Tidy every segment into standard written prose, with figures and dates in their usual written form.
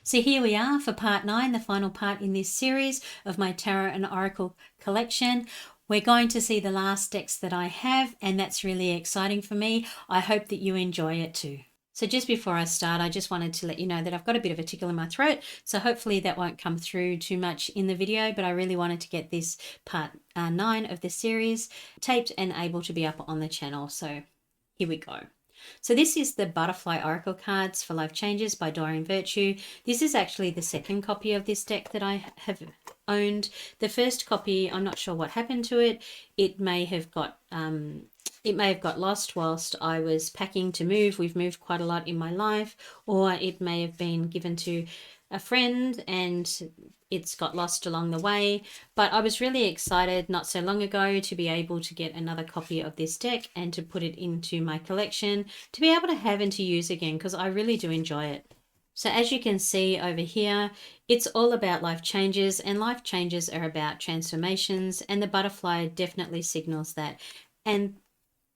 So here we are for part 9, the final part in this series of my Tarot and Oracle collection. We're going to see the last decks that I have, and that's really exciting for me. I hope that you enjoy it too. So just before I start, I just wanted to let you know that I've got a bit of a tickle in my throat, so hopefully that won't come through too much in the video, but I really wanted to get this part 9 of the series taped and able to be up on the channel. So here we go. So this is the Butterfly Oracle Cards for Life Changes by Doreen Virtue. This is actually the second copy of this deck that I have owned. The first copy, I'm not sure what happened to it. It may have got lost whilst I was packing to move. We've moved quite a lot in my life, or it may have been given to a friend and it's got lost along the way. But I was really excited not so long ago to be able to get another copy of this deck and to put it into my collection to be able to have and to use again, because I really do enjoy it. So as you can see over here, it's all about life changes, and life changes are about transformations, and the butterfly definitely signals that. And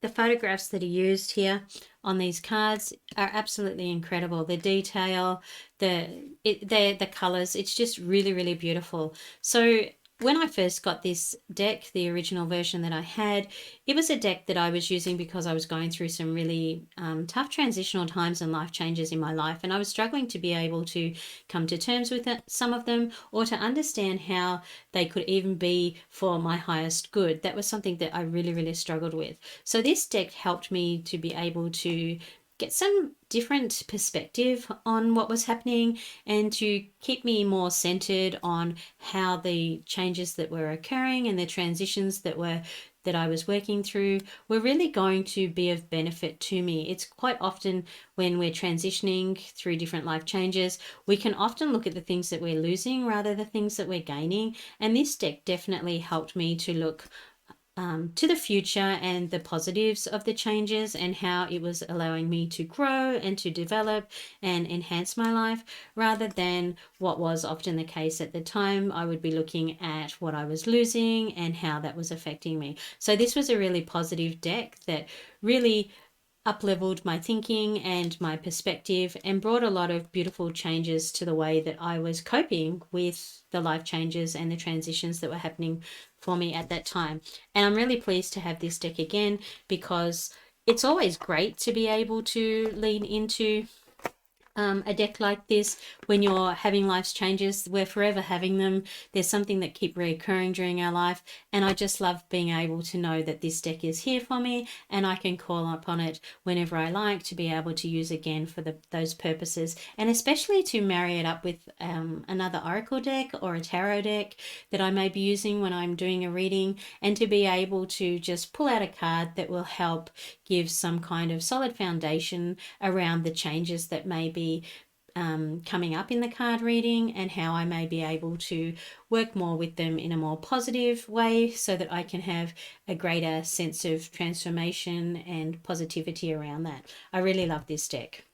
the photographs that are used here on these cards are absolutely incredible. The detail, the colors, it's just really, really beautiful. So when I first got this deck, the original version that I had, it was a deck that I was using because I was going through some really tough transitional times and life changes in my life, and I was struggling to be able to come to terms with some of them, or to understand how they could even be for my highest good. That was something that I really, really struggled with. So this deck helped me to be able to get some different perspective on what was happening, and to keep me more centered on how the changes that were occurring and the transitions that I was working through were really going to be of benefit to me. It's quite often when we're transitioning through different life changes, we can often look at the things that we're losing rather than the things that we're gaining. And this deck definitely helped me to look to the future and the positives of the changes, and how it was allowing me to grow and to develop and enhance my life, rather than what was often the case at the time. I would be looking at what I was losing and how that was affecting me. So this was a really positive deck that really up-leveled my thinking and my perspective, and brought a lot of beautiful changes to the way that I was coping with the life changes and the transitions that were happening for me at that time. And I'm really pleased to have this deck again, because it's always great to be able to lean into a deck like this when you're having life's changes. We're forever having them. There's something that keep reoccurring during our life, and I just love being able to know that this deck is here for me, and I can call upon it whenever I like to be able to use again for those purposes, and especially to marry it up with another oracle deck or a tarot deck that I may be using when I'm doing a reading, and to be able to just pull out a card that will help give some kind of solid foundation around the changes that may be coming up in the card reading, and how I may be able to work more with them in a more positive way, so that I can have a greater sense of transformation and positivity around that. I really love this deck.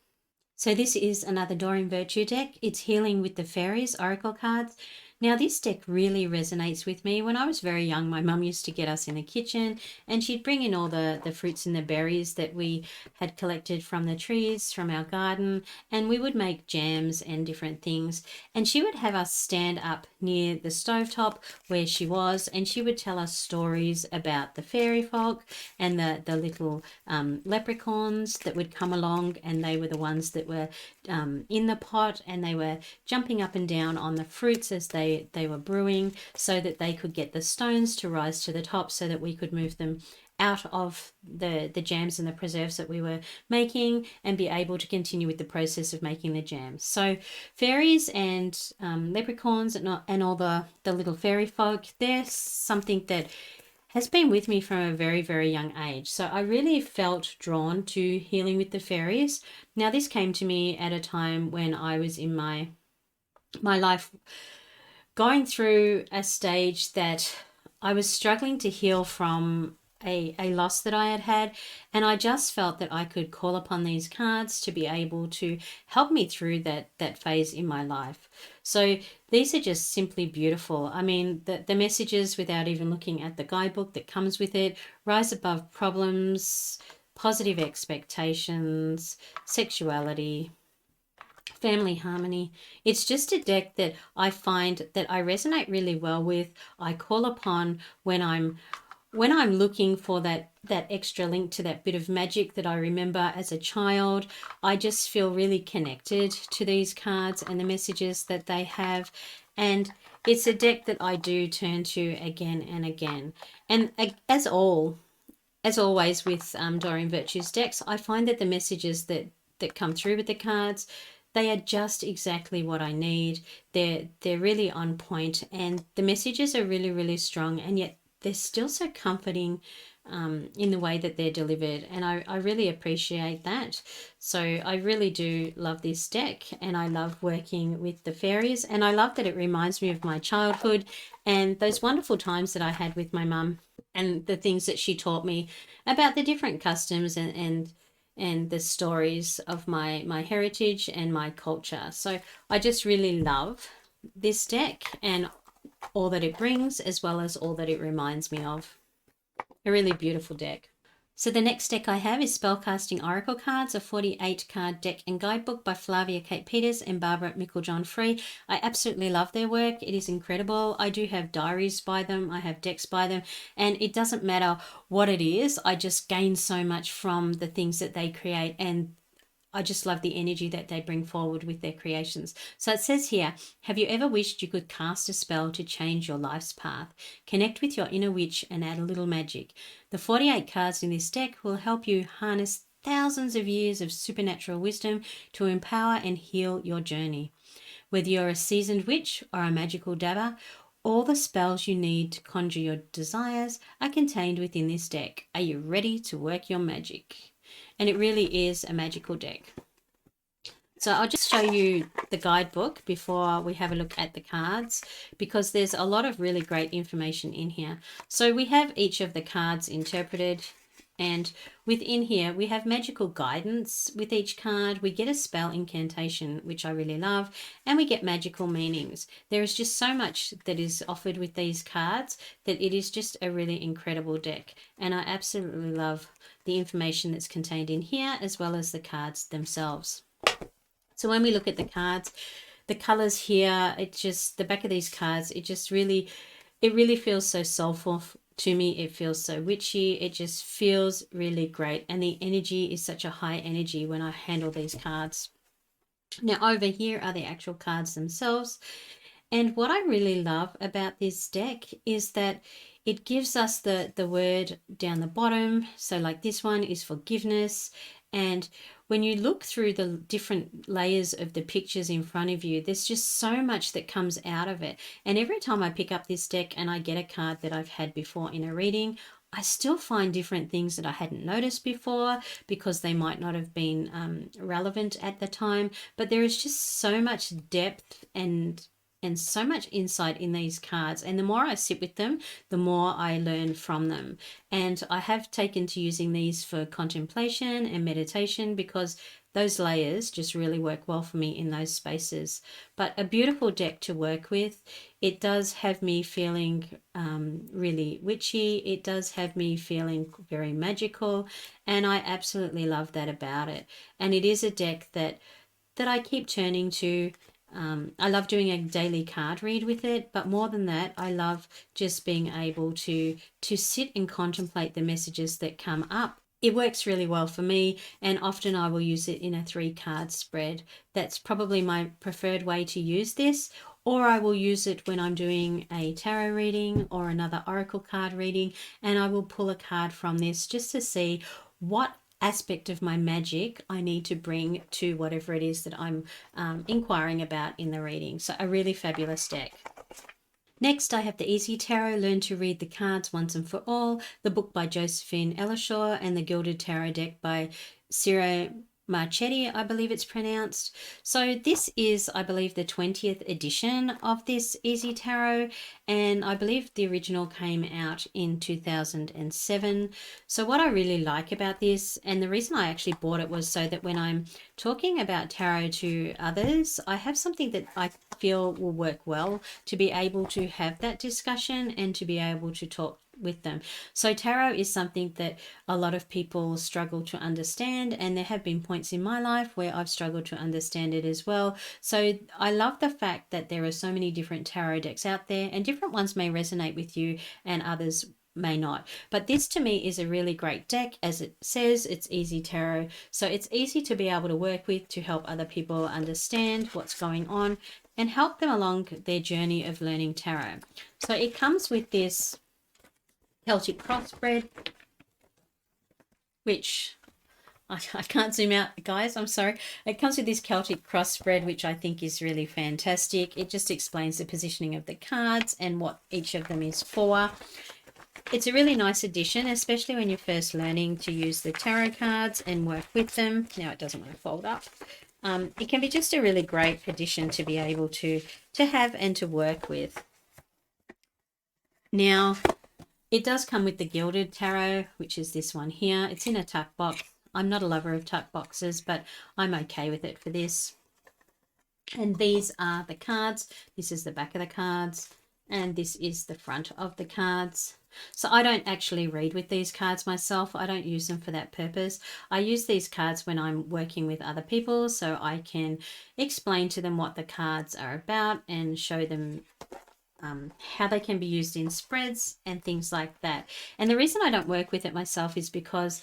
So this is another Doreen Virtue deck. It's Healing with the Fairies Oracle cards. Now this deck really resonates with me. When I was very young, my mum used to get us in the kitchen, and she'd bring in all the fruits and the berries that we had collected from the trees, from our garden, and we would make jams and different things. And she would have us stand up near the stovetop where she was, and she would tell us stories about the fairy folk and the little leprechauns that would come along, and they were the ones that were in the pot, and they were jumping up and down on the fruits as they were brewing, so that they could get the stones to rise to the top, so that we could move them out of the jams and the preserves that we were making, and be able to continue with the process of making the jams. So fairies and leprechauns and all the little fairy folk, they're something that has been with me from a very, very young age. So I really felt drawn to healing with the fairies. Now this came to me at a time when I was in my life going through a stage that I was struggling to heal from a loss that I had had, and I just felt that I could call upon these cards to be able to help me through that phase in my life. So these are just simply beautiful. I mean, the messages, without even looking at the guidebook that comes with it: rise above problems, positive expectations, sexuality, family harmony. It's just a deck that I find that I resonate really well with. I call upon when I'm looking for that extra link to that bit of magic that I remember as a child. I just feel really connected to these cards and the messages that they have, and it's a deck that I do turn to again and again. And as always with Doreen Virtue's decks, I find that the messages that come through with the cards, they are just exactly what I need. They're really on point, and the messages are really, really strong, and yet they're still so comforting in the way that they're delivered, and I really appreciate that. So I really do love this deck, and I love working with the fairies, and I love that it reminds me of my childhood and those wonderful times that I had with my mum, and the things that she taught me about the different customs and the stories of my heritage and my culture. So I just really love this deck and all that it brings, as well as all that it reminds me of. A really beautiful deck. So the next deck I have is Spellcasting Oracle Cards, a 48 card deck and guidebook by Flavia Kate Peters and Barbara Micklejohn Free. I absolutely love their work. It is incredible. I do have diaries by them. I have decks by them, and it doesn't matter what it is. I just gain so much from the things that they create, and I just love the energy that they bring forward with their creations. So it says here, have you ever wished you could cast a spell to change your life's path? Connect with your inner witch and add a little magic. The 48 cards in this deck will help you harness thousands of years of supernatural wisdom to empower and heal your journey. Whether you're a seasoned witch or a magical dabber, all the spells you need to conjure your desires are contained within this deck. Are you ready to work your magic? And it really is a magical deck. So I'll just show you the guidebook before we have a look at the cards, because there's a lot of really great information in here. So we have each of the cards interpreted, and within here we have magical guidance. With each card we get a spell incantation, which I really love, and we get magical meanings. There is just so much that is offered with these cards that it is just a really incredible deck, and I absolutely love the information that's contained in here, as well as the cards themselves. So when we look at the cards, the colors here, it just, the back of these cards, it really feels so soulful to me. It feels so witchy. It just feels really great, and the energy is such a high energy when I handle these cards. Now over here are the actual cards themselves, and what I really love about this deck is that it gives us the word down the bottom. So like this one is forgiveness, and when you look through the different layers of the pictures in front of you, there's just so much that comes out of it. And every time I pick up this deck and I get a card that I've had before in a reading, I still find different things that I hadn't noticed before, because they might not have been relevant at the time. But there is just so much depth and so much insight in these cards, and the more I sit with them, the more I learn from them. And I have taken to using these for contemplation and meditation, because those layers just really work well for me in those spaces. But a beautiful deck to work with. It does have me feeling really witchy. It does have me feeling very magical, and I absolutely love that about it. And it is a deck that I keep turning to. I love doing a daily card read with it, but more than that, I love just being able to sit and contemplate the messages that come up. It works really well for me, and often I will use it in a 3-card spread. That's probably my preferred way to use this, or I will use it when I'm doing a tarot reading or another oracle card reading, and I will pull a card from this just to see what aspect of my magic I need to bring to whatever it is that I'm inquiring about in the reading. So a really fabulous deck. Next, I have the Easy Tarot, Learn to Read the Cards Once and For All, the book by Josephine Ellishaw, and the Gilded Tarot deck by Ciro Marchetti, I believe it's pronounced. So this is, I believe, the 20th edition of this Easy Tarot, and I believe the original came out in 2007. So what I really like about this, and the reason I actually bought it, was so that when I'm talking about tarot to others, I have something that I feel will work well to be able to have that discussion and to be able to talk with them. So tarot is something that a lot of people struggle to understand, and there have been points in my life where I've struggled to understand it as well. So I love the fact that there are so many different tarot decks out there, and different ones may resonate with you and others may not. But this to me is a really great deck. As it says, it's easy tarot, so it's easy to be able to work with to help other people understand what's going on and help them along their journey of learning tarot. So it comes with this Celtic crossbred, which I can't zoom out, guys, I'm sorry. It comes with this Celtic crossbred, which I think is really fantastic. It just explains the positioning of the cards and what each of them is for. It's a really nice addition, especially when you're first learning to use the tarot cards and work with them. Now it doesn't want to fold up. It can be just a really great addition to be able to have and to work with. Now, it does come with the gilded tarot, which is this one here. It's in a tuck box. I'm not a lover of tuck boxes, but I'm okay with it for this. And these are the cards. This is the back of the cards, and this is the front of the cards. So I don't actually read with these cards myself. I don't use them for that purpose. I use these cards when I'm working with other people, so I can explain to them what the cards are about and show them how they can be used in spreads and things like that. And the reason I don't work with it myself is because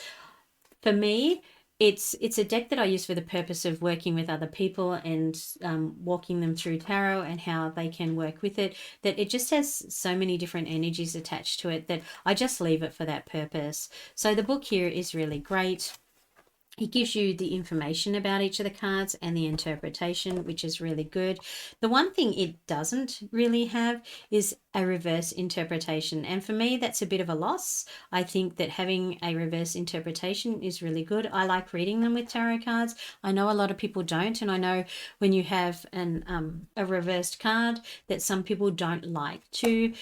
for me, it's a deck that I use for the purpose of working with other people and walking them through tarot and how they can work with it, that it just has so many different energies attached to it that I just leave it for that purpose. So the book here is really great. It gives you the information about each of the cards and the interpretation, which is really good. The one thing it doesn't really have is a reverse interpretation. And for me, that's a bit of a loss. I think that having a reverse interpretation is really good. I like reading them with tarot cards. I know a lot of people don't. And I know when you have a reversed card that some people don't like to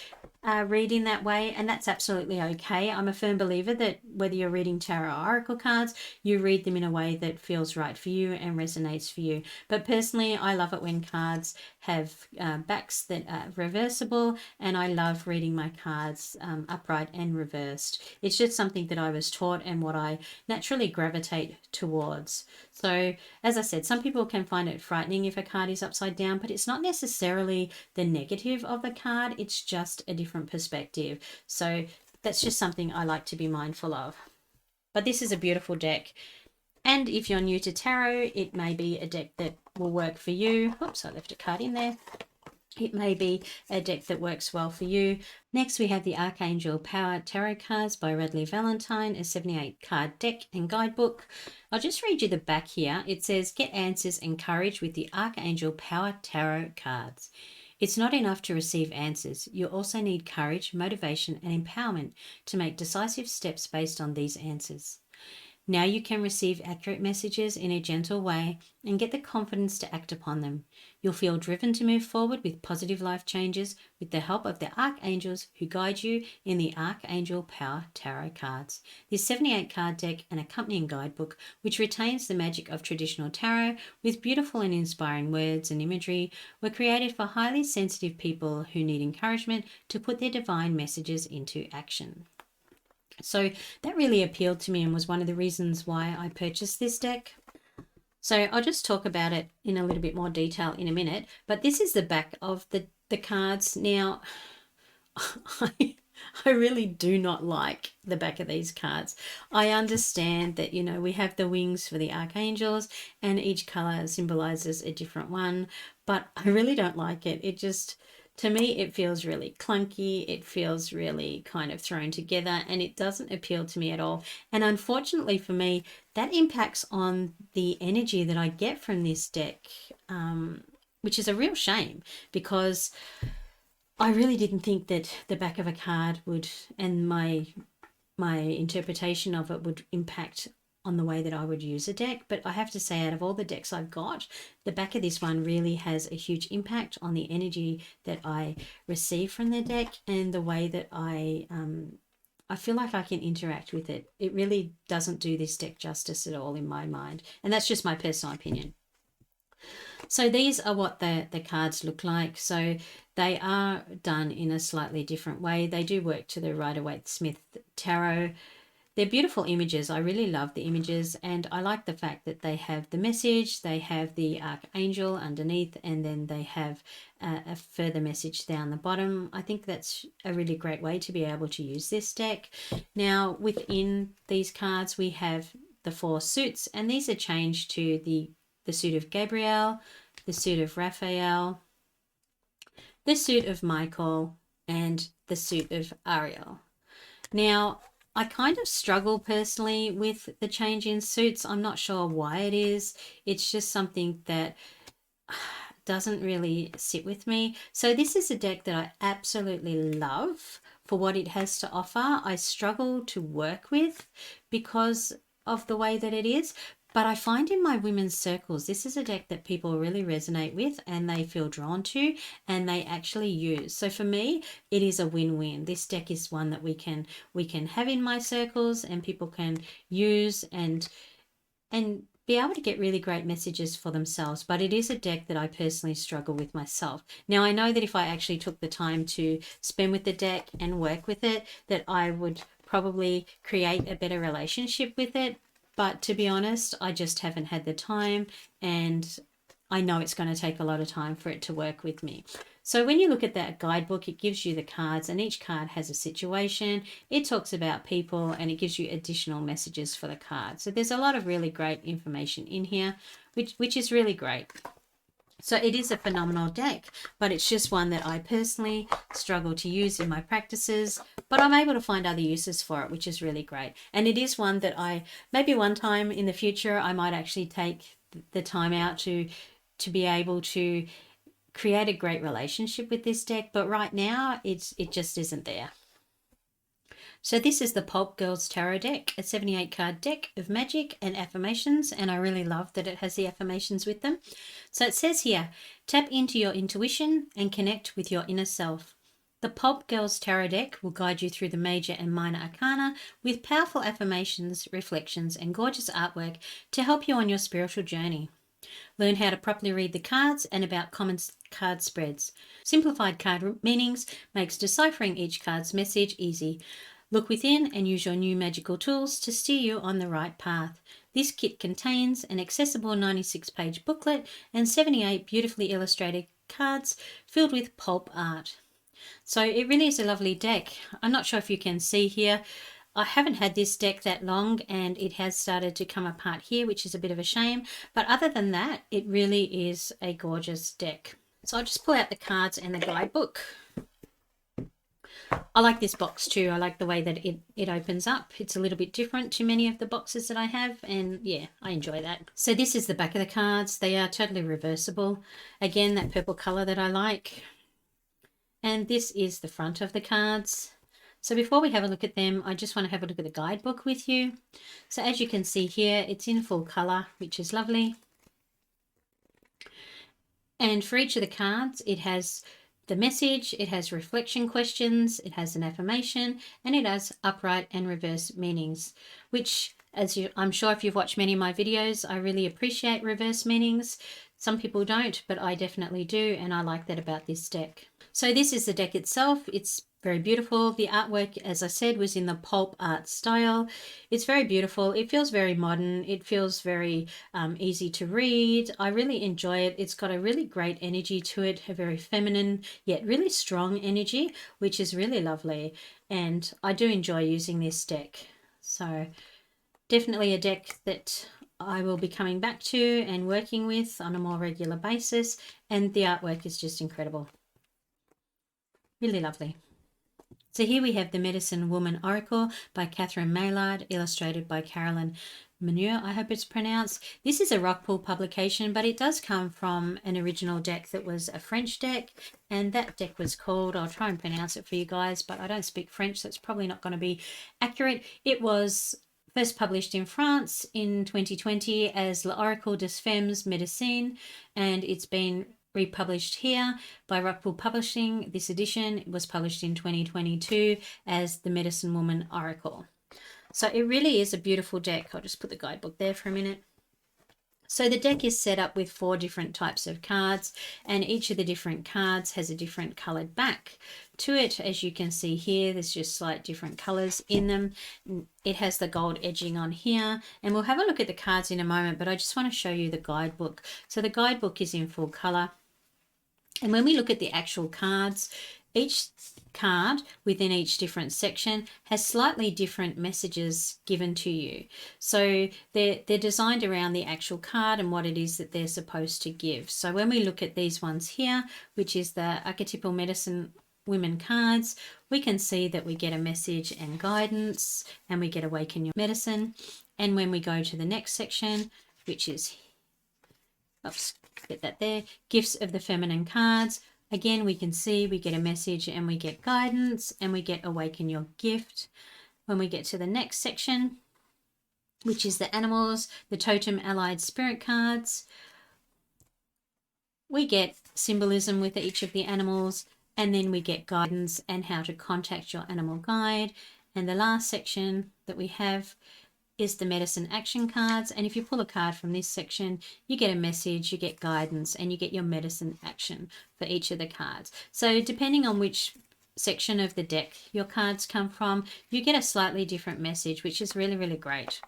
read in that way, and that's absolutely okay. I'm a firm believer that whether you're reading tarot or oracle cards, you read them in a way that feels right for you and resonates for you. But personally, I love it when cards have backs that are reversible, and I love reading my cards upright and reversed. It's just something that I was taught and what I naturally gravitate towards. So as I said, some people can find it frightening if a card is upside down, but it's not necessarily the negative of the card. It's just a different perspective. So that's just something I like to be mindful of. But this is a beautiful deck. And if you're new to tarot, it may be a deck that will work for you. Oops, I left a card in there. It may be a deck that works well for you. Next, we have the Archangel Power Tarot Cards by Radley Valentine, a 78-card deck and guidebook. I'll just read you the back here. It says, get answers and courage with the Archangel Power Tarot Cards. It's not enough to receive answers. You also need courage, motivation, and empowerment to make decisive steps based on these answers. Now you can receive accurate messages in a gentle way and get the confidence to act upon them. You'll feel driven to move forward with positive life changes with the help of the archangels who guide you in the Archangel Power Tarot cards. This 78-card deck and accompanying guidebook, which retains the magic of traditional tarot with beautiful and inspiring words and imagery, were created for highly sensitive people who need encouragement to put their divine messages into action. So that really appealed to me and was one of the reasons why I purchased this deck. So I'll just talk about it in a little bit more detail in a minute. But this is the back of the cards. Now, I really do not like the back of these cards. I understand that, we have the wings for the archangels and each color symbolizes a different one, but I really don't like it. It just... to me, it feels really clunky. It feels really kind of thrown together and it doesn't appeal to me at all. And unfortunately for me, that impacts on the energy that I get from this deck, which is a real shame because I really didn't think that the back of a card would, and my interpretation of it would impact on the way that I would use a deck. But I have to say, out of all the decks I've got, the back of this one really has a huge impact on the energy that I receive from the deck and the way that I feel like I can interact with it. It really doesn't do this deck justice at all in my mind. And that's just my personal opinion. So these are what the cards look like. So they are done in a slightly different way. They do work to the Rider-Waite-Smith tarot. They're beautiful images. I really love the images, and I like the fact that they have the message, they have the Archangel underneath, and then they have a further message down the bottom. I think that's a really great way to be able to use this deck. Now, within these cards, we have the 4 suits, and these are changed to the suit of Gabriel, the suit of Raphael, the suit of Michael, and the suit of Ariel. Now, I kind of struggle personally with the change in suits. I'm not sure why it is. It's just something that doesn't really sit with me. So this is a deck that I absolutely love for what it has to offer. I struggle to work with because of the way that it is. But I find in my women's circles, this is a deck that people really resonate with and they feel drawn to and they actually use. So for me, it is a win-win. This deck is one that we can have in my circles and people can use and be able to get really great messages for themselves. But it is a deck that I personally struggle with myself. Now, I know that if I actually took the time to spend with the deck and work with it, that I would probably create a better relationship with it. But to be honest, I just haven't had the time, and I know it's going to take a lot of time for it to work with me. So when you look at that guidebook, it gives you the cards, and each card has a situation. It talks about people, and it gives you additional messages for the card. So there's a lot of really great information in here, which is really great. So it is a phenomenal deck, but it's just one that I personally struggle to use in my practices, but I'm able to find other uses for it, which is really great. And it is one that maybe one time in the future, I might actually take the time out to be able to create a great relationship with this deck. But right now, it just isn't there. So this is the Pulp Girls Tarot deck, a 78 card deck of magic and affirmations, and I really love that it has the affirmations with them. So it says here, tap into your intuition and connect with your inner self. The Pulp Girls Tarot deck will guide you through the major and minor arcana with powerful affirmations, reflections, and gorgeous artwork to help you on your spiritual journey. Learn how to properly read the cards and about common card spreads. Simplified card meanings makes deciphering each card's message easy. Look within and use your new magical tools to steer you on the right path. This kit contains an accessible 96-page booklet and 78 beautifully illustrated cards filled with pulp art. So it really is a lovely deck. I'm not sure if you can see here. I haven't had this deck that long and it has started to come apart here, which is a bit of a shame. But other than that, it really is a gorgeous deck. So I'll just pull out the cards and the guidebook. I like this box too. I like the way that it opens up. It's a little bit different to many of the boxes that I have, and yeah, I enjoy that. So this is the back of the cards. They are totally reversible. Again, that purple color that I like. And this is the front of the cards. So before we have a look at them, I just want to have a look at the guidebook with you. So as you can see here, it's in full color, which is lovely. And for each of the cards, it has the message, it has reflection questions, it has an affirmation, and it has upright and reverse meanings, which, I'm sure if you've watched many of my videos, I really appreciate reverse meanings. Some people don't, but I definitely do, and I like that about this deck. So this is the deck itself. It's very beautiful. The artwork, as I said, was in the pulp art style. It's very beautiful. It feels very modern. It feels very easy to read. I really enjoy it. It's got a really great energy to it, a very feminine yet really strong energy, which is really lovely. And I do enjoy using this deck. So definitely a deck that I will be coming back to and working with on a more regular basis. And the artwork is just incredible. Really lovely. So here we have the Medicine Woman Oracle by Catherine Maillard, illustrated by Carolyn Manure, I hope it's pronounced. This is a Rockpool publication, but it does come from an original deck that was a French deck, and that deck was called, I'll try and pronounce it for you guys, but I don't speak French, so it's probably not going to be accurate. It was first published in France in 2020 as L'Oracle des Femmes Médecine, and it's been republished here by Rockpool Publishing. This edition was published in 2022 as the Medicine Woman Oracle. So it really is a beautiful deck. I'll just put the guidebook there for a minute. So the deck is set up with 4 different types of cards, and each of the different cards has a different coloured back to it. As you can see here, there's just slight different colours in them. It has the gold edging on here, and we'll have a look at the cards in a moment, but I just want to show you the guidebook. So the guidebook is in full colour. And when we look at the actual cards, each card within each different section has slightly different messages given to you. So they're designed around the actual card and what it is that they're supposed to give. So when we look at these ones here, which is the archetypal medicine women cards, we can see that we get a message and guidance, and we get awaken your medicine. And when we go to the next section, which is, oops, get that there, gifts of the feminine cards, again, we can see we get a message and we get guidance, and we get awaken your gift. When we get to the next section, which is the animals, the totem allied spirit cards, we get symbolism with each of the animals, and then we get guidance and how to contact your animal guide. And the last section that we have is the medicine action cards, and if you pull a card from this section, you get a message, you get guidance, and you get your medicine action for each of the cards. So depending on which section of the deck your cards come from, you get a slightly different message, which is really, really great.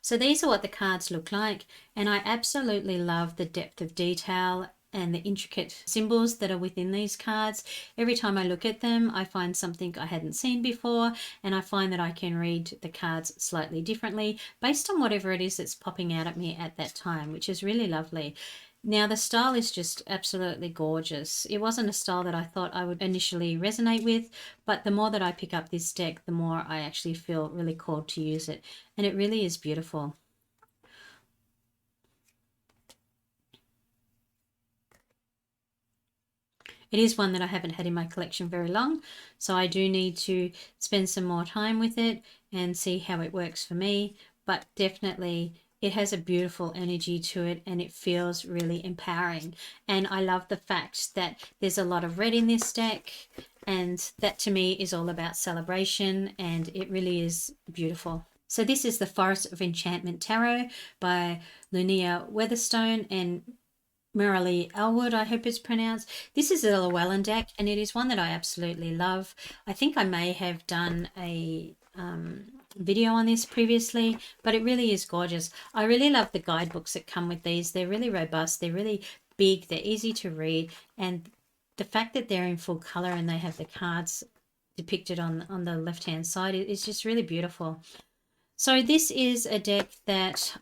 So these are what the cards look like, and I absolutely love the depth of detail and the intricate symbols that are within these cards. Every time I look at them, I find something I hadn't seen before, and I find that I can read the cards slightly differently based on whatever it is that's popping out at me at that time, which is really lovely. Now, the style is just absolutely gorgeous. It wasn't a style that I thought I would initially resonate with, but the more that I pick up this deck, the more I actually feel really called to use it, and it really is beautiful. It is one that I haven't had in my collection very long, so I do need to spend some more time with it and see how it works for me, but definitely it has a beautiful energy to it, and it feels really empowering. And I love the fact that there's a lot of red in this deck, and that to me is all about celebration, and it really is beautiful. So this is the Forest of Enchantment Tarot by Lunia Weatherstone and Merrily Elwood, I hope it's pronounced. This is a Llewellyn deck, and it is one that I absolutely love. I think I may have done a video on this previously, but it really is gorgeous. I really love the guidebooks that come with these. They're really robust, they're really big, they're easy to read, and the fact that they're in full color and they have the cards depicted on the left hand side is just really beautiful. So this is a deck that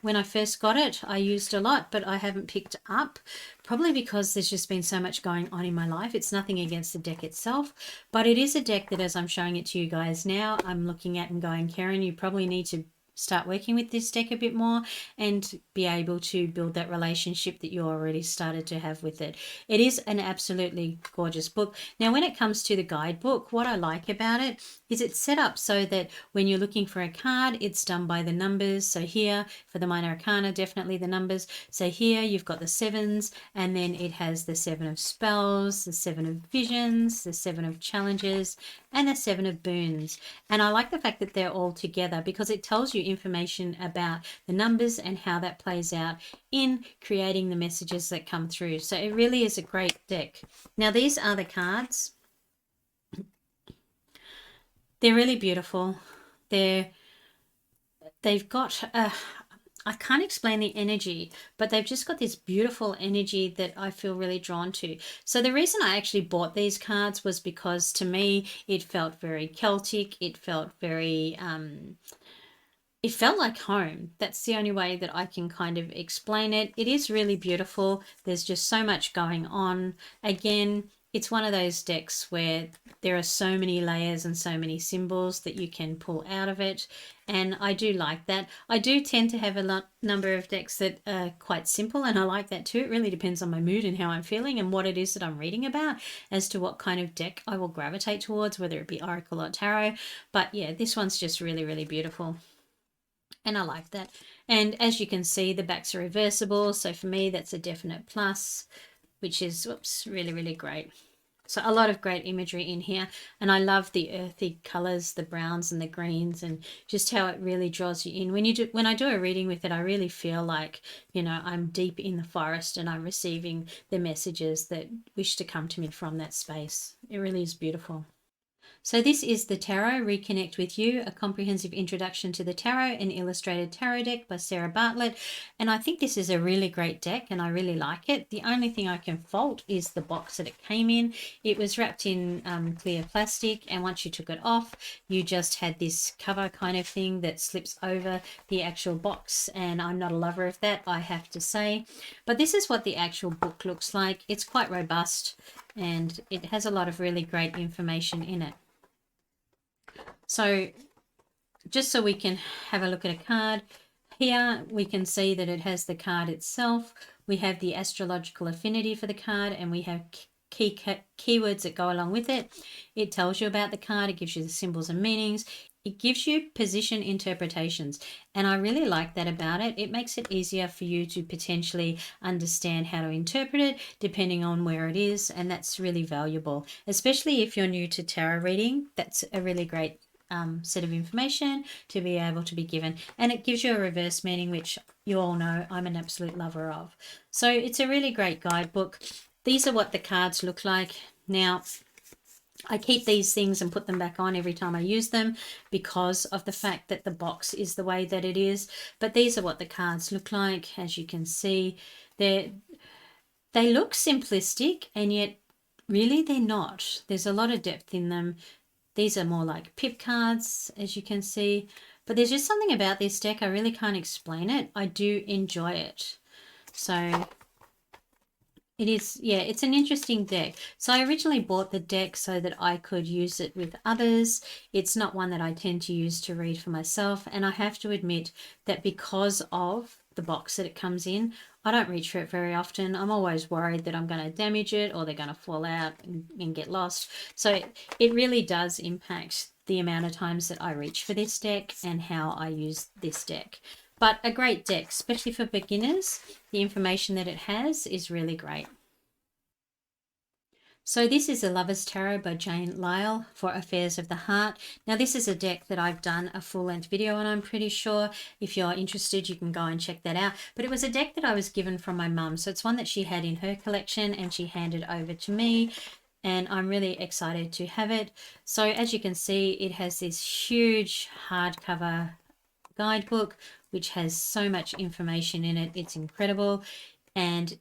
when I first got it, I used a lot, but I haven't picked up, probably because there's just been so much going on in my life. It's nothing against the deck itself, but it is a deck that, as I'm showing it to you guys now, I'm looking at and going, Karen, you probably need to start working with this deck a bit more and be able to build that relationship that you already started to have with it. It is an absolutely gorgeous book. Now, when it comes to the guidebook, what I like about it is it's set up so that when you're looking for a card, it's done by the numbers. So here for the minor arcana, definitely the numbers. So here you've got the 7s, and then it has the 7 of spells, the 7 of visions, the 7 of challenges, and the 7 of boons. And I like the fact that they're all together because it tells you information about the numbers and how that plays out in creating the messages that come through. So it really is a great deck. Now, these are the cards. They're really beautiful. They've got I can't explain the energy, but they've just got this beautiful energy that I feel really drawn to. So the reason I actually bought these cards was because to me it felt very Celtic. It felt very it felt like home. That's the only way that I can kind of explain it. It is really beautiful. There's just so much going on. Again, it's one of those decks where there are so many layers and so many symbols that you can pull out of it, and I do like that. I do tend to have a number of decks that are quite simple, and I like that too. It really depends on my mood and how I'm feeling and what it is that I'm reading about as to what kind of deck I will gravitate towards, whether it be Oracle or Tarot. But yeah, this one's just really, really beautiful, and I like that. And as you can see, the backs are reversible, so for me that's a definite plus, which is really, really great. So a lot of great imagery in here, and I love the earthy colors, the browns and the greens, and just how it really draws you in. When I do a reading with it, I really feel like, you know, I'm deep in the forest and I'm receiving the messages that wish to come to me from that space. It really is beautiful. So this is the Tarot Reconnect with You, a comprehensive introduction to the tarot, an illustrated tarot deck by Sarah Bartlett. And I think this is a really great deck and I really like it. The only thing I can fault is the box that it came in. It was wrapped in clear plastic, and once you took it off, you just had this cover kind of thing that slips over the actual box, and I'm not a lover of that, I have to say. But this is what the actual book looks like. It's quite robust and it has a lot of really great information in it. So just so we can have a look at a card, here we can see that it has the card itself. We have the astrological affinity for the card, and we have keywords that go along with it. It tells you about the card. It gives you the symbols and meanings. It gives you position interpretations, and I really like that about it. It makes it easier for you to potentially understand how to interpret it depending on where it is, and that's really valuable, especially if you're new to tarot reading. That's a really great set of information to be able to be given, and it gives you a reverse meaning, which you all know I'm an absolute lover of. So it's a really great guidebook. These are what the cards look like. Now I keep these things and put them back on every time I use them because of the fact that the box is the way that it is, but these are what the cards look like. As you can see, they look simplistic, and yet really they're not. There's a lot of depth in them. These are more like pip cards, as you can see. But there's just something about this deck, I really can't explain it. I do enjoy it. So it is, yeah, it's an interesting deck. So I originally bought the deck so that I could use it with others. It's not one that I tend to use to read for myself. And I have to admit that because of the box that it comes in, I don't reach for it very often. I'm always worried that I'm going to damage it or they're going to fall out and get lost. So it really does impact the amount of times that I reach for this deck and how I use this deck. But a great deck, especially for beginners. The information that it has is really great. So this is The Lover's Tarot by Jane Lyle for Affairs of the Heart. Now this is a deck that I've done a full-length video on, I'm pretty sure. If you're interested, you can go and check that out. But it was a deck that I was given from my mum. So it's one that she had in her collection and she handed over to me. And I'm really excited to have it. So as you can see, it has this huge hardcover guidebook, which has so much information in it. It's incredible. And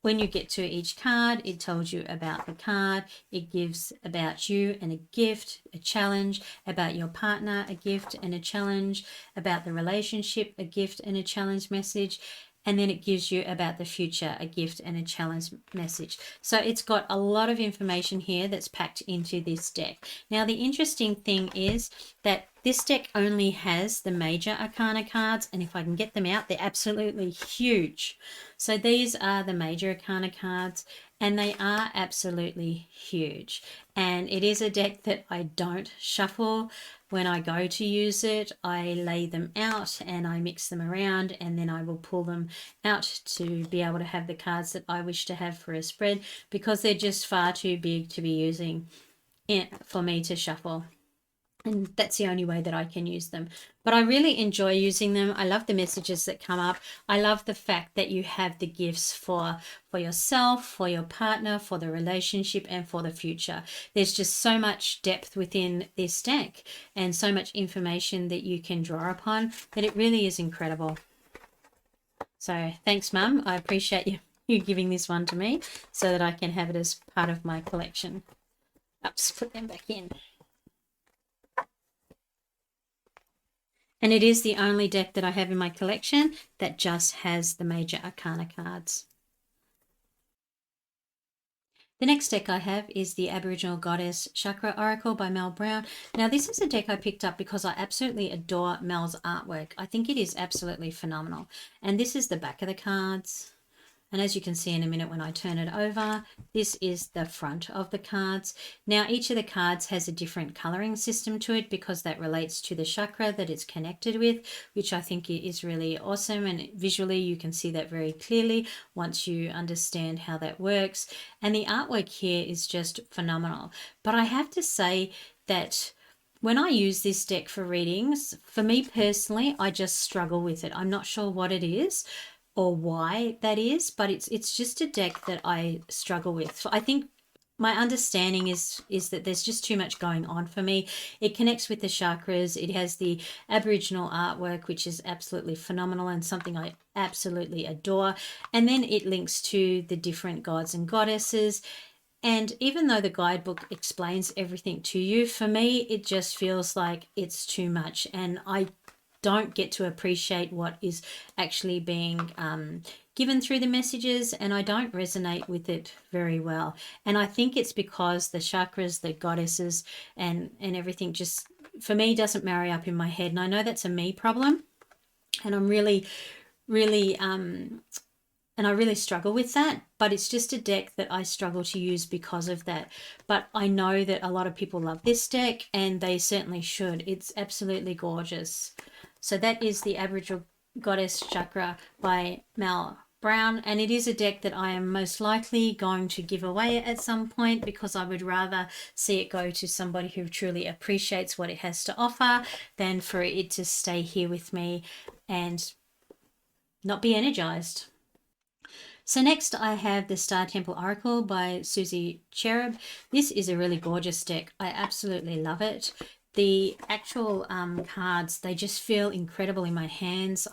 when you get to each card, it tells you about the card. It gives about you and a gift, a challenge, about your partner, a gift and a challenge, about the relationship, a gift and a challenge message. And then it gives you about the future, a gift and a challenge message. So it's got a lot of information here that's packed into this deck. Now, the interesting thing is that this deck only has the major arcana cards, and if I can get them out, they're absolutely huge. So these are the major arcana cards, and they are absolutely huge. And it is a deck that I don't shuffle. When I go to use it, I lay them out and I mix them around, and then I will pull them out to be able to have the cards that I wish to have for a spread, because they're just far too big to be using for me to shuffle. And that's the only way that I can use them. But I really enjoy using them. I love the messages that come up. I love the fact that you have the gifts for yourself, for your partner, for the relationship, and for the future. There's just so much depth within this deck and so much information that you can draw upon that it really is incredible. So thanks, Mum. I appreciate you giving this one to me so that I can have it as part of my collection. Oops, put them back in. And it is the only deck that I have in my collection that just has the major arcana cards. The next deck I have is the Aboriginal Goddess Chakra Oracle by Mel Brown. Now this is a deck I picked up because I absolutely adore Mel's artwork. I think it is absolutely phenomenal. And this is the back of the cards. And as you can see in a minute when I turn it over, this is the front of the cards. Now, each of the cards has a different coloring system to it because that relates to the chakra that it's connected with, which I think is really awesome. And visually, you can see that very clearly once you understand how that works. And the artwork here is just phenomenal. But I have to say that when I use this deck for readings, for me personally, I just struggle with it. I'm not sure what it is or why that is, but it's just a deck that I struggle with. So I think my understanding is that there's just too much going on for me. It connects with the chakras. It has the Aboriginal artwork, which is absolutely phenomenal and something I absolutely adore. And then it links to the different gods and goddesses. And even though the guidebook explains everything to you, for me, it just feels like it's too much. And I don't get to appreciate what is actually being given through the messages, and I don't resonate with it very well. And I think it's because the chakras, the goddesses, and everything just, for me, doesn't marry up in my head. And I know that's a me problem, and I'm really and I really struggle with that, but it's just a deck that I struggle to use because of that. But I know that a lot of people love this deck, and they certainly should. It's absolutely gorgeous. So that is the Aboriginal Goddess Chakra by Mal Brown, and it is a deck that I am most likely going to give away at some point because I would rather see it go to somebody who truly appreciates what it has to offer than for it to stay here with me and not be energized. So next I have the Star Temple Oracle by Susie Cherub. This is a really gorgeous deck. I absolutely love it. The actual cards, they just feel incredible in my hands.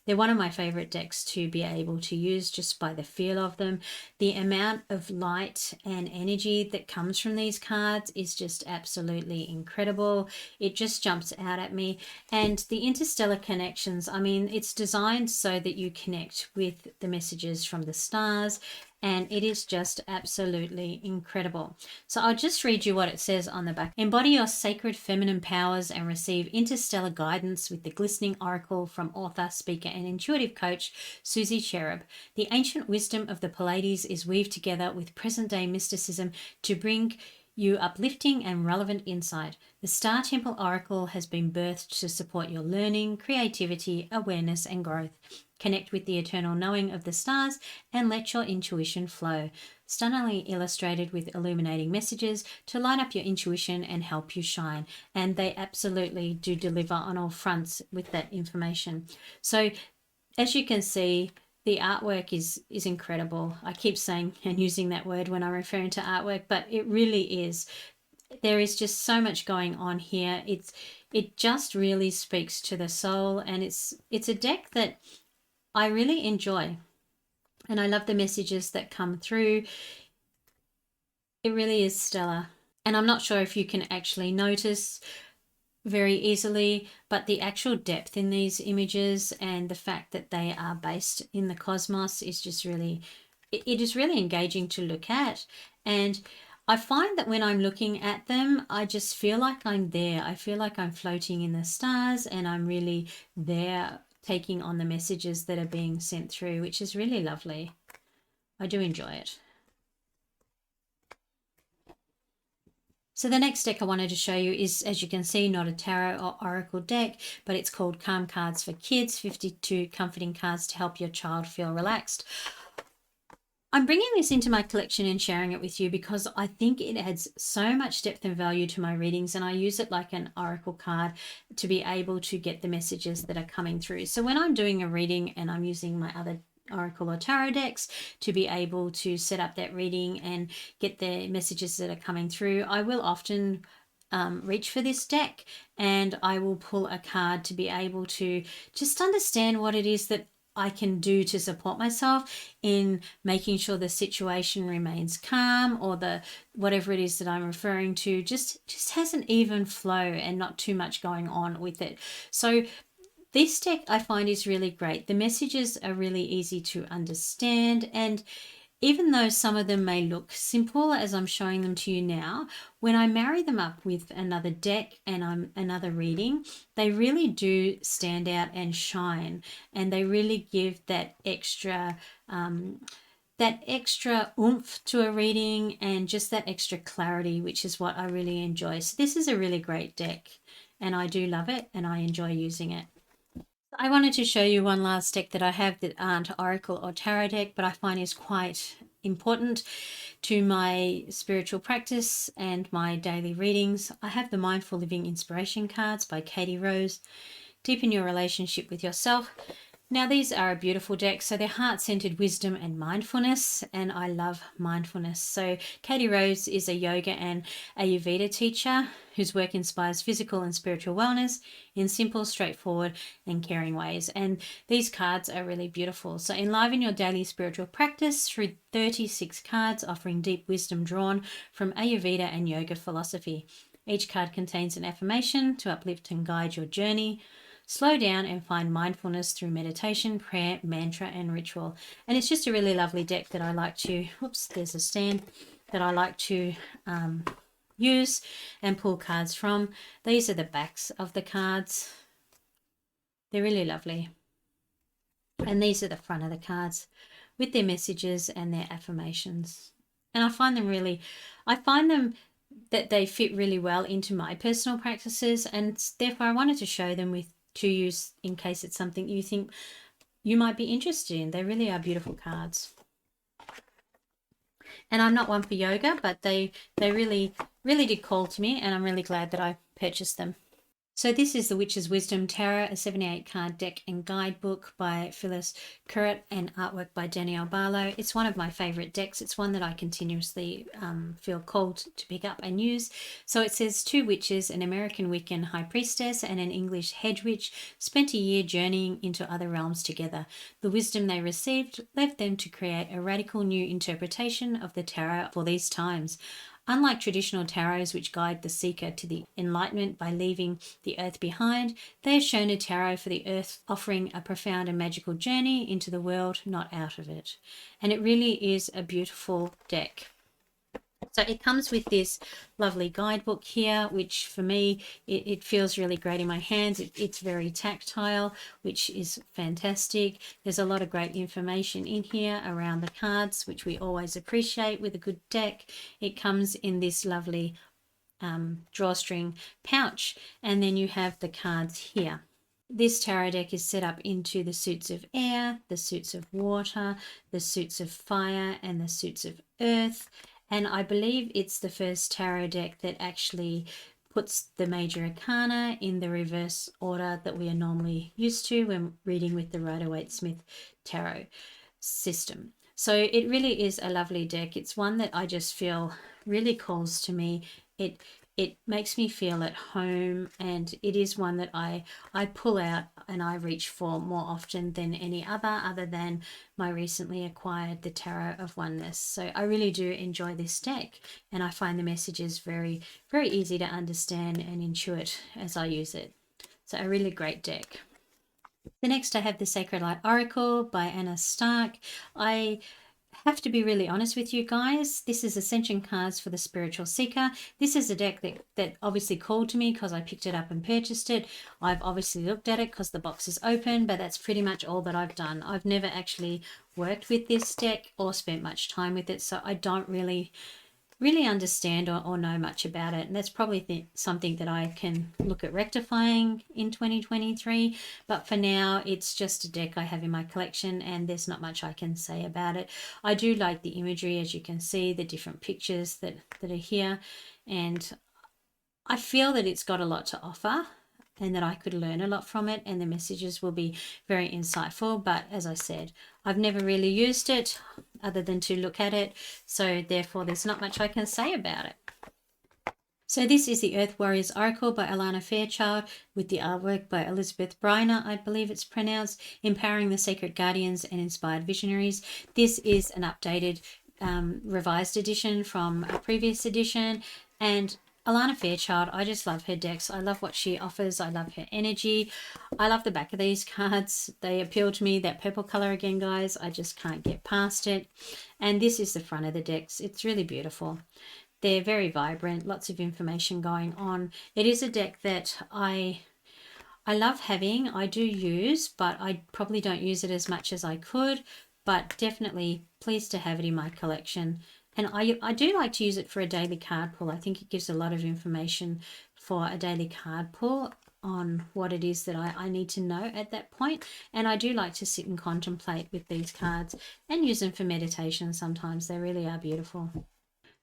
They're one of my favorite decks to be able to use just by the feel of them. The amount of light and energy that comes from these cards is just absolutely incredible. It just jumps out at me. And the interstellar connections, I mean, it's designed so that you connect with the messages from the stars, and it is just absolutely incredible. So I'll just read you what it says on the back. Embody your sacred feminine powers and receive interstellar guidance with the glistening oracle from author, speaker, and intuitive coach Susie Cherub. The ancient wisdom of the Pleiades is weaved together with present-day mysticism to bring you uplifting and relevant insight. The Star Temple Oracle has been birthed to support your learning, creativity, awareness, and growth. Connect with the eternal knowing of the stars and let your intuition flow. Stunningly illustrated with illuminating messages to light up your intuition and help you shine. And they absolutely do deliver on all fronts with that information. So as you can see, the artwork is incredible. I keep saying and using that word when I'm referring to artwork, but it really is. There is just so much going on here. It just really speaks to the soul, and it's a deck that I really enjoy, and I love the messages that come through. It really is stellar, and I'm not sure if you can actually notice very easily, but the actual depth in these images and the fact that they are based in the cosmos is just really, it is really engaging to look at. And I find that when I'm looking at them, I just feel like I'm there. I feel like I'm floating in the stars, and I'm really there taking on the messages that are being sent through, which is really lovely. I do enjoy it. So the next deck I wanted to show you is, as you can see, not a tarot or oracle deck, but it's called Calm Cards for Kids, 52 comforting cards to help your child feel relaxed. I'm bringing this into my collection and sharing it with you because I think it adds so much depth and value to my readings, and I use it like an oracle card to be able to get the messages that are coming through. So when I'm doing a reading and I'm using my other oracle or tarot decks to be able to set up that reading and get the messages that are coming through, I will often reach for this deck and I will pull a card to be able to just understand what it is that I can do to support myself in making sure the situation remains calm, or the whatever it is that I'm referring to just has an even flow and not too much going on with it. So this deck I find is really great. The messages are really easy to understand, and even though some of them may look simple as I'm showing them to you now, when I marry them up with another deck and another reading, they really do stand out and shine, and they really give that extra oomph to a reading and just that extra clarity, which is what I really enjoy. So this is a really great deck, and I do love it and I enjoy using it. I wanted to show you one last deck that I have that aren't Oracle or Tarot deck, but I find is quite important to my spiritual practice and my daily readings. I have the Mindful Living Inspiration cards by Katie Rose. Deepen your relationship with yourself. Now, these are a beautiful deck. So they're heart-centered wisdom and mindfulness, and I love mindfulness. So Katie Rose is a yoga and Ayurveda teacher whose work inspires physical and spiritual wellness in simple, straightforward, and caring ways. And these cards are really beautiful. So enliven your daily spiritual practice through 36 cards offering deep wisdom drawn from Ayurveda and yoga philosophy. Each card contains an affirmation to uplift and guide your journey. Slow down and find mindfulness through meditation, prayer, mantra, and ritual. And it's just a really lovely deck that I like to, there's a stand that I like to use and pull cards from. These are the backs of the cards. They're really lovely. And these are the front of the cards with their messages and their affirmations. And I find them that they fit really well into my personal practices, and therefore I wanted to show them to you in case it's something you think you might be interested in. They really are beautiful cards. And I'm not one for yoga, but they really did call to me, and I'm really glad that I purchased them. So this is the Witch's Wisdom Tarot, a 78-card deck and guidebook by Phyllis Currett and artwork by Danielle Barlow. It's one of my favourite decks. It's one that I continuously feel called to pick up and use. So it says 2 witches, an American Wiccan high priestess and an English hedge witch, spent a year journeying into other realms together. The wisdom they received led them to create a radical new interpretation of the tarot for these times. Unlike traditional tarots, which guide the seeker to the enlightenment by leaving the earth behind, they have shown a tarot for the earth, offering a profound and magical journey into the world, not out of it. And it really is a beautiful deck. So it comes with this lovely guidebook here, which for me, it feels really great in my hands. It's very tactile, which is fantastic. There's a lot of great information in here around the cards, which we always appreciate with a good deck. It comes in this lovely drawstring pouch, and then you have the cards here. This tarot deck is set up into the suits of air, the suits of water, the suits of fire, and the suits of earth. And I believe it's the first tarot deck that actually puts the major arcana in the reverse order that we are normally used to when reading with the Rider-Waite-Smith tarot system. So it really is a lovely deck. It's one that I just feel really calls to me. It makes me feel at home, and it is one that I pull out and I reach for more often than any other than my recently acquired the Tarot of Oneness. So I really do enjoy this deck, and I find the messages very, very easy to understand and intuit as I use it. So a really great deck. The next I have the Sacred Light Oracle by Anna Stark. I have to be really honest with you guys. This is Ascension cards for the spiritual seeker. This is a deck that obviously called to me because I picked it up and purchased it. I've obviously looked at it because the box is open, but that's pretty much all that I've done. I've never actually worked with this deck or spent much time with it, so I don't really understand or know much about it, and that's probably something that I can look at rectifying in 2023. But for now, it's just a deck I have in my collection, and there's not much I can say about it. I do like the imagery, as you can see, the different pictures that are here, and I feel that it's got a lot to offer and that I could learn a lot from it, and the messages will be very insightful. But as I said, I've never really used it other than to look at it, so therefore there's not much I can say about it. So this is the Earth Warriors Oracle by Alana Fairchild with the artwork by Elizabeth Briner, I believe it's pronounced, empowering the sacred guardians and inspired visionaries. This is an updated revised edition from a previous edition, and Alana Fairchild, I just love her decks. I love what she offers. I love her energy. I love the back of these cards. They appeal to me. That purple color again, guys. I just can't get past it. And this is the front of the decks. It's really beautiful. They're very vibrant. Lots of information going on. It is a deck that I love having. I do use, but I probably don't use it as much as I could. But definitely pleased to have it in my collection. And I do like to use it for a daily card pull. I think it gives a lot of information for a daily card pull on what it is that I need to know at that point. And I do like to sit and contemplate with these cards and use them for meditation sometimes. They really are beautiful.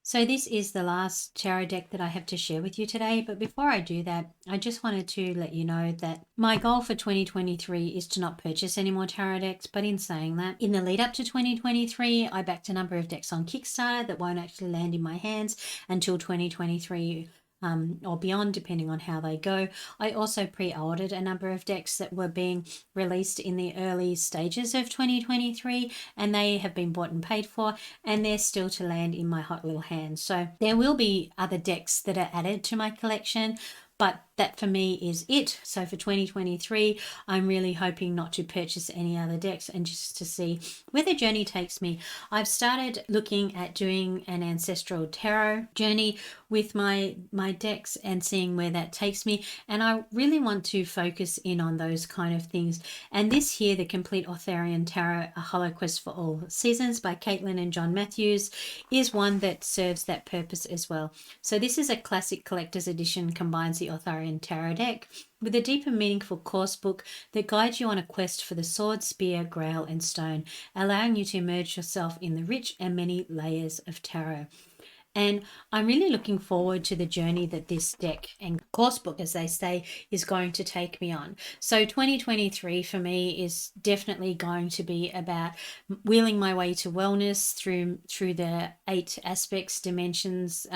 So this is the last tarot deck that I have to share with you today. But before I do that, I just wanted to let you know that my goal for 2023 is to not purchase any more tarot decks. But in saying that, in the lead up to 2023, I backed a number of decks on Kickstarter that won't actually land in my hands until 2023 or beyond, depending on how they go. I also pre-ordered a number of decks that were being released in the early stages of 2023, and they have been bought and paid for, and they're still to land in my hot little hands. So there will be other decks that are added to my collection, but that for me is it. So for 2023, I'm really hoping not to purchase any other decks and just to see where the journey takes me. I've started looking at doing an ancestral tarot journey with my decks and seeing where that takes me. And I really want to focus in on those kind of things. And this here, the Complete Arthurian Tarot, A Hollow Quest for All Seasons by Caitlin and John Matthews, is one that serves that purpose as well. So this is a classic collector's edition, combines the Arthurian Tarot deck with a deep and meaningful course book that guides you on a quest for the sword, spear, grail, and stone, allowing you to immerse yourself in the rich and many layers of tarot. And I'm really looking forward to the journey that this deck and course book, as they say, is going to take me on. So 2023 for me is definitely going to be about wheeling my way to wellness through the 8 aspects, dimensions,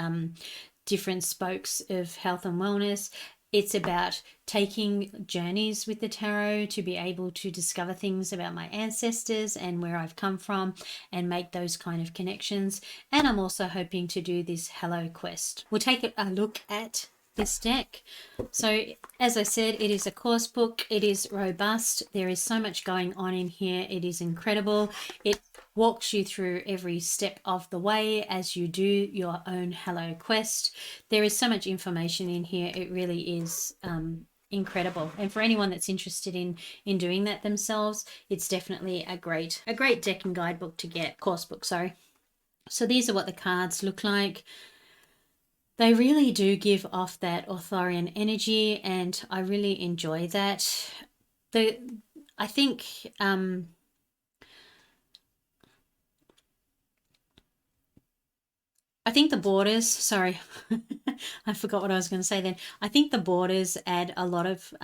different spokes of health and wellness. It's about taking journeys with the tarot to be able to discover things about my ancestors and where I've come from and make those kind of connections. And I'm also hoping to do this Hello Quest. We'll take a look at this deck. So as I said, it is a course book. It is robust. There is so much going on in here. It is incredible. It walks you through every step of the way as you do your own Hello Quest. There is so much information in here. It really is incredible. And for anyone that's interested in doing that themselves, it's definitely a great deck and guidebook to get. Course book, sorry. So these are what the cards look like. They really do give off that Arthurian energy, and I really enjoy that. I think the borders, sorry, I forgot what I was going to say then. I think the borders add a lot of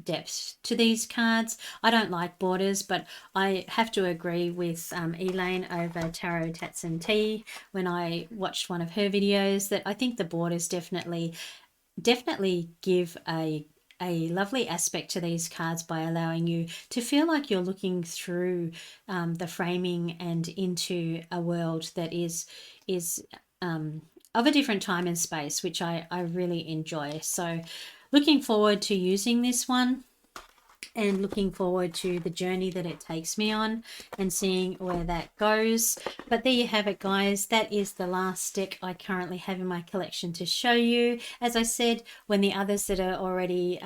depth to these cards. I don't like borders, but I have to agree with Elaine over Tarot Tats and Tea when I watched one of her videos that I think the borders definitely give a lovely aspect to these cards by allowing you to feel like you're looking through the framing and into a world that is of a different time and space, which I really enjoy. So looking forward to using this one and looking forward to the journey that it takes me on and seeing where that goes. But there you have it, guys. That is the last deck I currently have in my collection to show you. As I said, when the others that are already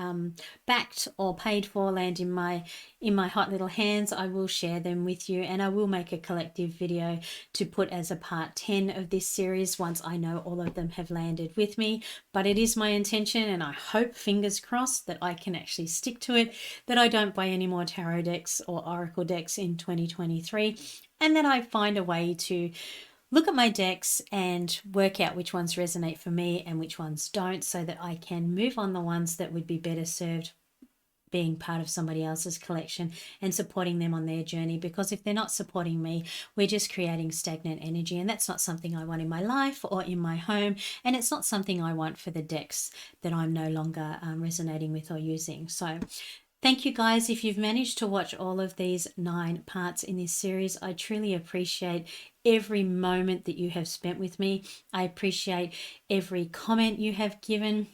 backed or paid for land in my hot little hands, I will share them with you, and I will make a collective video to put as a part 10 of this series once I know all of them have landed with me. But it is my intention, and I hope, fingers crossed, that I can actually stick to it, that I don't buy any more tarot decks or oracle decks in 2023, and that I find a way to look at my decks and work out which ones resonate for me and which ones don't, so that I can move on the ones that would be better served being part of somebody else's collection and supporting them on their journey. Because if they're not supporting me, we're just creating stagnant energy, and that's not something I want in my life or in my home, and it's not something I want for the decks that I'm no longer resonating with or using. So Thank you guys. If you've managed to watch all of these 9 parts in this series, I truly appreciate every moment that you have spent with me. I appreciate every comment you have given,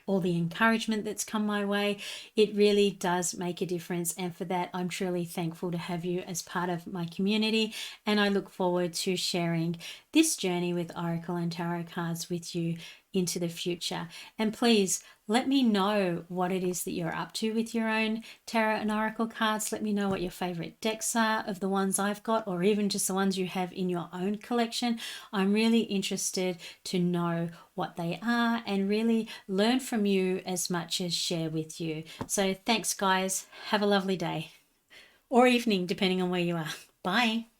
all the encouragement that's come my way. It really does make a difference, and for that I'm truly thankful to have you as part of my community, and I look forward to sharing this journey with Oracle and Tarot cards with you into the future. And please let me know what it is that you're up to with your own Tarot and Oracle cards. Let me know what your favorite decks are of the ones I've got, or even just the ones you have in your own collection. I'm really interested to know what they are and really learn from you as much as share with you. So thanks guys. Have a lovely day or evening depending on where you are. Bye.